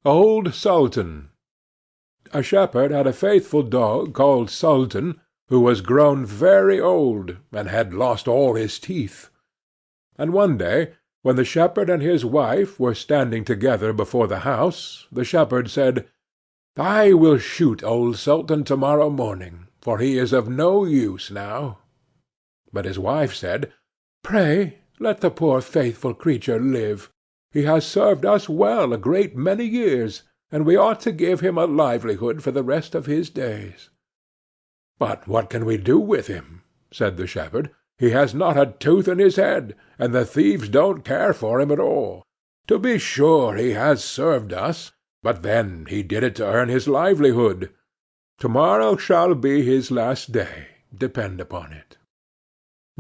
Old Sultan. A shepherd had a faithful dog called Sultan, who was grown very old, and had lost all his teeth. And one day, when the shepherd and his wife were standing together before the house, the shepherd said, "I will shoot old Sultan to-morrow morning, for he is of no use now." But his wife said, "Pray let the poor faithful creature live. He has served us well a great many years, and we ought to give him a livelihood for the rest of his days." "But what can we do with him?" said the shepherd. "He has not a tooth in his head, and the thieves don't care for him at all. To be sure he has served us, but then he did it to earn his livelihood. To-morrow shall be his last day, depend upon it."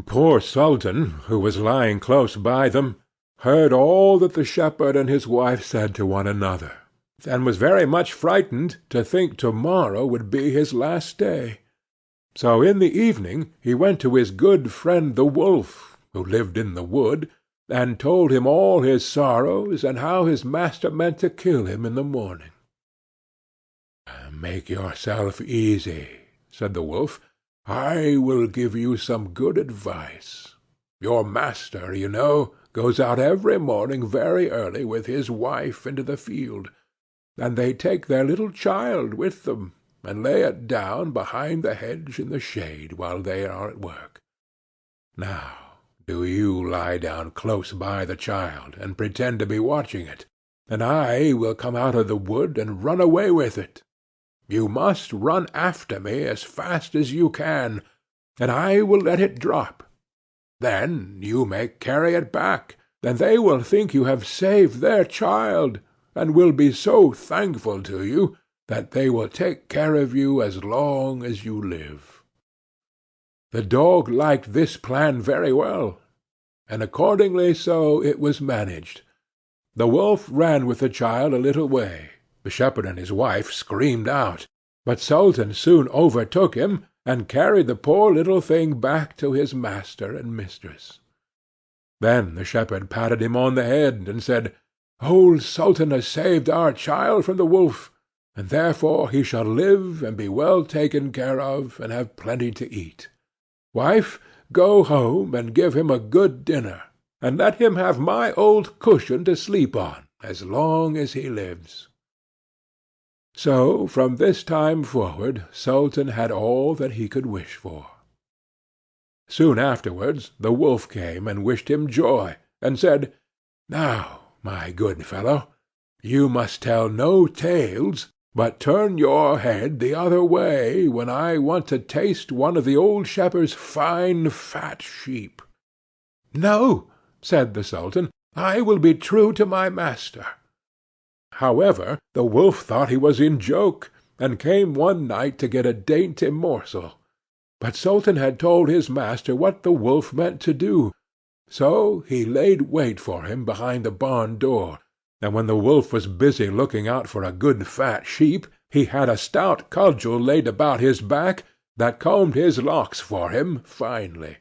Poor Sultan, who was lying close by them, heard all that the shepherd and his wife said to one another, and was very much frightened to think to-morrow would be his last day. So in the evening he went to his good friend the wolf, who lived in the wood, and told him all his sorrows, and how his master meant to kill him in the morning. "Make yourself easy," said the wolf. "I will give you some good advice. Your master, you know, goes out every morning very early with his wife into the field, and they take their little child with them, and lay it down behind the hedge in the shade while they are at work. Now do you lie down close by the child, and pretend to be watching it, and I will come out of the wood and run away with it. You must run after me as fast as you can, and I will let it drop. Then you may carry it back, and they will think you have saved their child, and will be so thankful to you that they will take care of you as long as you live." The dog liked this plan very well, and accordingly so it was managed. The wolf ran with the child a little way. The shepherd and his wife screamed out, but Sultan soon overtook him, and carried the poor little thing back to his master and mistress. Then the shepherd patted him on the head, and said, "Old Sultan has saved our child from the wolf, and therefore he shall live and be well taken care of, and have plenty to eat. Wife, go home and give him a good dinner, and let him have my old cushion to sleep on as long as he lives." So from this time forward Sultan had all that he could wish for. Soon afterwards the wolf came and wished him joy, and said, "Now, my good fellow, you must tell no tales, but turn your head the other way when I want to taste one of the old shepherd's fine fat sheep." "No," said the Sultan, "I will be true to my master." However, the wolf thought he was in joke, and came one night to get a dainty morsel. But Sultan had told his master what the wolf meant to do, so he laid wait for him behind the barn door, and when the wolf was busy looking out for a good fat sheep, he had a stout cudgel laid about his back that combed his locks for him finely.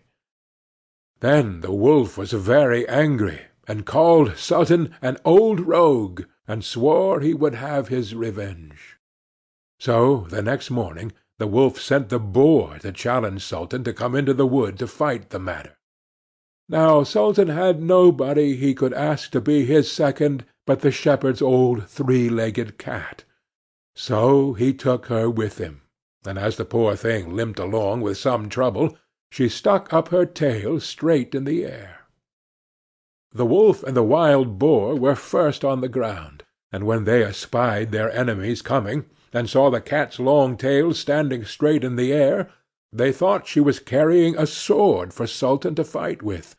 Then the wolf was very angry, and called Sultan an old rogue, and swore he would have his revenge. So the next morning the wolf sent the boar to challenge Sultan to come into the wood to fight the matter. Now Sultan had nobody he could ask to be his second but the shepherd's old three-legged cat. So he took her with him, and as the poor thing limped along with some trouble, she stuck up her tail straight in the air. The wolf and the wild boar were first on the ground, and when they espied their enemies coming, and saw the cat's long tail standing straight in the air, they thought she was carrying a sword for Sultan to fight with,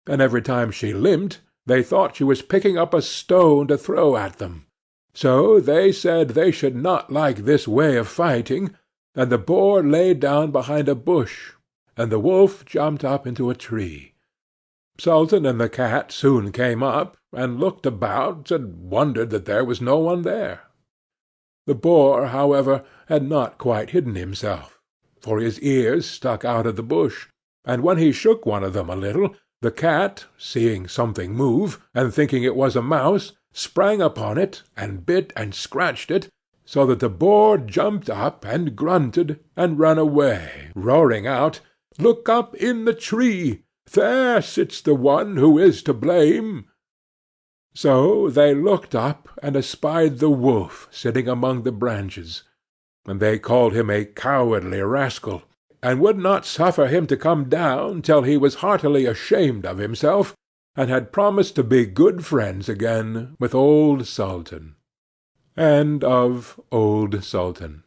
and every time she limped they thought she was picking up a stone to throw at them. So they said they should not like this way of fighting, and the boar lay down behind a bush, and the wolf jumped up into a tree. Sultan and the cat soon came up, and looked about, and wondered that there was no one there. The boar, however, had not quite hidden himself, for his ears stuck out of the bush, and when he shook one of them a little, the cat, seeing something move, and thinking it was a mouse, sprang upon it, and bit and scratched it, so that the boar jumped up, and grunted, and ran away, roaring out, "Look up in the tree! There sits the one who is to blame!" So they looked up, and espied the wolf sitting among the branches; and they called him a cowardly rascal, and would not suffer him to come down till he was heartily ashamed of himself, and had promised to be good friends again with old Sultan. End of Old Sultan.